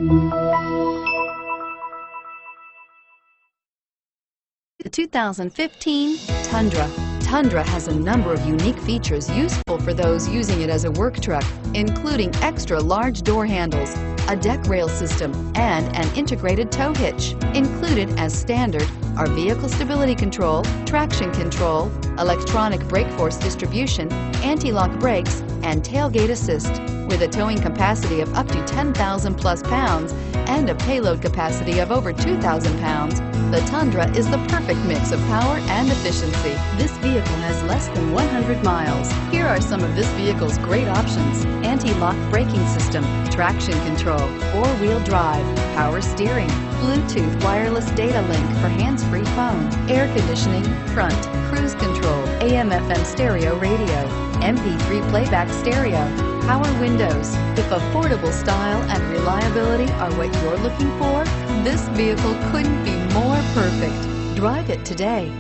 The 2015 Tundra. Tundra has a number of unique features useful for those using it as a work truck, including extra large door handles, a deck rail system, and an integrated tow hitch. Included as standard are vehicle stability control, traction control, electronic brake force distribution, anti-lock brakes, and tailgate assist. With a towing capacity of up to 10,000 plus pounds and a payload capacity of over 2,000 pounds, the Tundra is the perfect mix of power and efficiency. This vehicle has less than 100 miles. Here are some of this vehicle's great options: anti-lock braking system, traction control, four-wheel drive, power steering, Bluetooth wireless data link for hands-free phone, air conditioning, front, cruise control, AM/FM stereo radio, MP3 playback stereo, power windows. If affordable style and reliability are what you're looking for, this vehicle couldn't be more perfect. Drive it today.